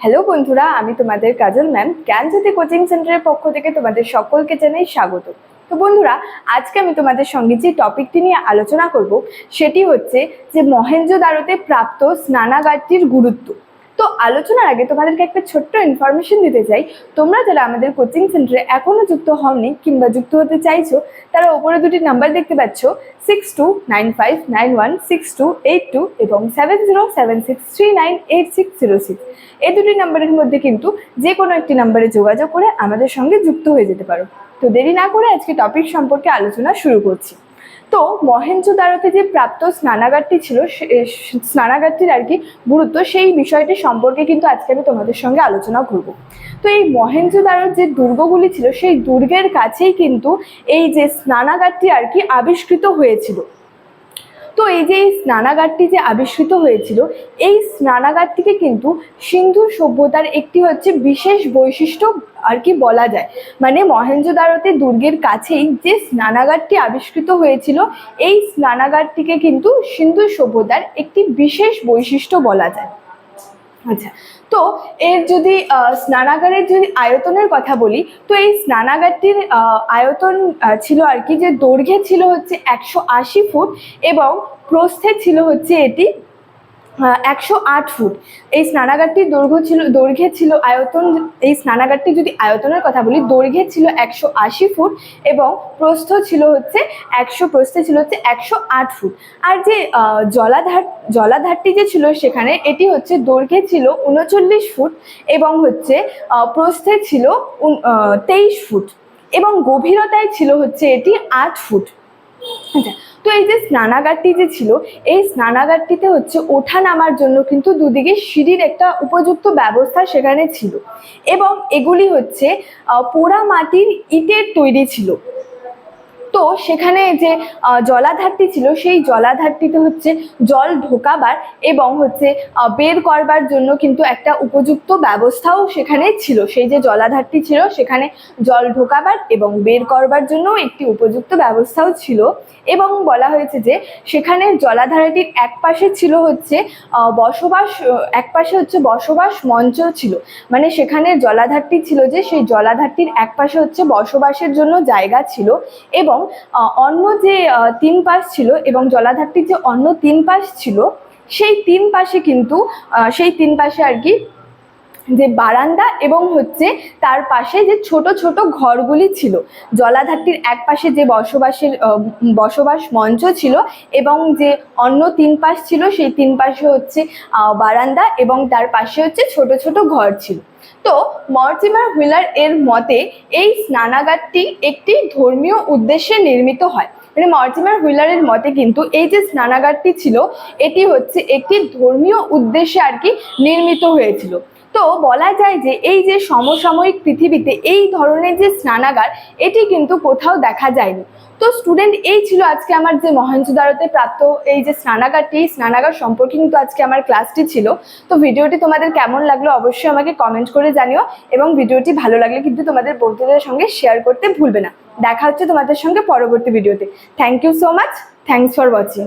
Hello বন্ধুরা, আমি তোমাদের কাজল ম্যাম জ্ঞানজ্যোতি কোচিং সেন্টারের পক্ষ থেকে তোমাদের সকলকে জানাই স্বাগত। তো বন্ধুরা, আজকে আমি তোমাদের সঙ্গে যে টপিকটি নিয়ে আলোচনা করব সেটি হচ্ছে যে মহেঞ্জোদারোতে প্রাপ্ত স্নানাগারটির গুরুত্ব। তো আলোচনার আগে তোমাদেরকে একটা ছোট্ট ইনফরমেশন দিতে চাই। তোমরা যারা আমাদের কোচিং সেন্টারে এখনো যুক্ত হওনি কিংবা যুক্ত হতে চাইছো, তারা ওপরে দুটি নাম্বার দেখতে পাচ্ছ, 6295916282 এবং 7076398606। এই দুটি নাম্বারের মধ্যে কিন্তু যে কোনো একটি নাম্বারে যোগাযোগ করে আমাদের সঙ্গে যুক্ত হয়ে যেতে পারো। তো দেরি না করে আজকে টপিক সম্পর্কে আলোচনা শুরু করছি। তো মহেঞ্জোদারোতে যে প্রাপ্ত স্নানাগারটি ছিল, স্নানাগারটির আর কি গুরুত্ব, সেই বিষয়টি সম্পর্কে কিন্তু আজকে আমি তোমাদের সঙ্গে আলোচনা করব। তো এই মহেঞ্জোদারোর যে দুর্গগুলি ছিল, সেই দুর্গের কাছেই কিন্তু এই যে স্নানাগারটি আর কি আবিষ্কৃত হয়েছিল। তো এই যে এই স্নানাগারটি যে আবিষ্কৃত হয়েছিল, এই স্নানাগারটিকে কিন্তু সিন্ধু সভ্যতার একটি হচ্ছে বিশেষ বৈশিষ্ট্য আর কি বলা যায়। মানে মহেঞ্জোদারোতে দুর্গের কাছেই যে স্নানাগারটি আবিষ্কৃত হয়েছিল, এই স্নানাগারটিকে কিন্তু সিন্ধু সভ্যতার একটি বিশেষ বৈশিষ্ট্য বলা যায়। আচ্ছা, তো এর যদি স্নানাগারের যদি আয়তনের কথা বলি, তো এই স্নানাগারটির আয়তন ছিল আর কি, যে দৈর্ঘ্যে ছিল হচ্ছে 180 ফুট এবং প্রস্থে ছিল হচ্ছে এটি 108 ফুট। এই স্নানাগারটির দৈর্ঘ্যে ছিল আয়তন, এই স্নানাগারটি যদি আয়তনের কথা বলি, দৈর্ঘ্যে ছিল 180 ফুট এবং প্রস্থে ছিল হচ্ছে 108 ফুট। আর যে জলাধারটি যে ছিল সেখানে, এটি হচ্ছে দৈর্ঘ্যে ছিল 39 ফুট এবং হচ্ছে প্রস্থে ছিল 23 ফুট এবং গভীরতায় ছিল হচ্ছে এটি 8 ফুট। আচ্ছা, তো এই যে স্নানাগারটি যে ছিল, এই স্নানাগারটিতে হচ্ছে ওঠা নামার জন্য কিন্তু দুদিকে সিঁড়ির একটা উপযুক্ত ব্যবস্থা সেখানে ছিল এবং এগুলি হচ্ছে পোড়া মাটির ইটের তৈরি ছিল। তো সেখানে যে জলাধারটি ছিল, সেই জলাধারটিতে হচ্ছে জল ঢোকাবার এবং হচ্ছে বের করবার জন্য কিন্তু একটা উপযুক্ত ব্যবস্থাও সেখানে ছিল। সেই যে জলাধারটি ছিল, সেখানে জল ঢোকাবার এবং বের করবার জন্য একটি উপযুক্ত ব্যবস্থাও ছিল। এবং বলা হয়েছে যে সেখানে জলাধারটির এক পাশে ছিল হচ্ছে বসবাস মঞ্চ ছিল। মানে সেখানে জলাধারটি ছিল যে, সেই জলাধারটির এক পাশে হচ্ছে বসবাসের জন্য জায়গা ছিল এবং অন্য যে 3 পাশ ছিল, এবং জলাধারটির যে অন্য 3 পাশ ছিল, সেই 3 পাশে কিন্তু আর কি যে বারান্দা এবং হচ্ছে তার পাশে যে ছোট ছোট ঘরগুলি ছিল। জলাধারটির এক পাশে যে বসবাস মঞ্চ ছিল এবং যে অন্য 3 পাশ ছিল, সেই 3 পাশে হচ্ছে বারান্দা এবং তার পাশে হচ্ছে ছোট ছোট ঘর ছিল। তো মর্টিমার হুইলার এর মতে এই স্নানাগারটি একটি ধর্মীয় উদ্দেশ্যে নির্মিত হয়। মানে মর্টিমার হুইলারের মতে কিন্তু এই যে স্নানাগারটি ছিল, এটি হচ্ছে একটি ধর্মীয় উদ্দেশ্যে আর কি নির্মিত হয়েছিল। তো বলা যায় যে এই যে সমসাময়িক পৃথিবীতে এই ধরনের যে স্নানাগার, এটি কিন্তু কোথাও দেখা যায়নি। তো স্টুডেন্ট, এই ছিল আজকে আমার যে মহেঞ্জোদারোতে প্রাপ্ত এই যে স্নানাগার সম্পর্কে কিন্তু আজকে আমার ক্লাসটি ছিল। তো ভিডিওটি তোমাদের কেমন লাগলো অবশ্যই আমাকে কমেন্ট করে জানিও এবং ভিডিওটি ভালো লাগলে কিন্তু তোমাদের বন্ধুদের সঙ্গে শেয়ার করতে ভুলবে না। দেখা হচ্ছে তোমাদের সঙ্গে পরবর্তী ভিডিওতে। Thank you so much. Thanks for watching.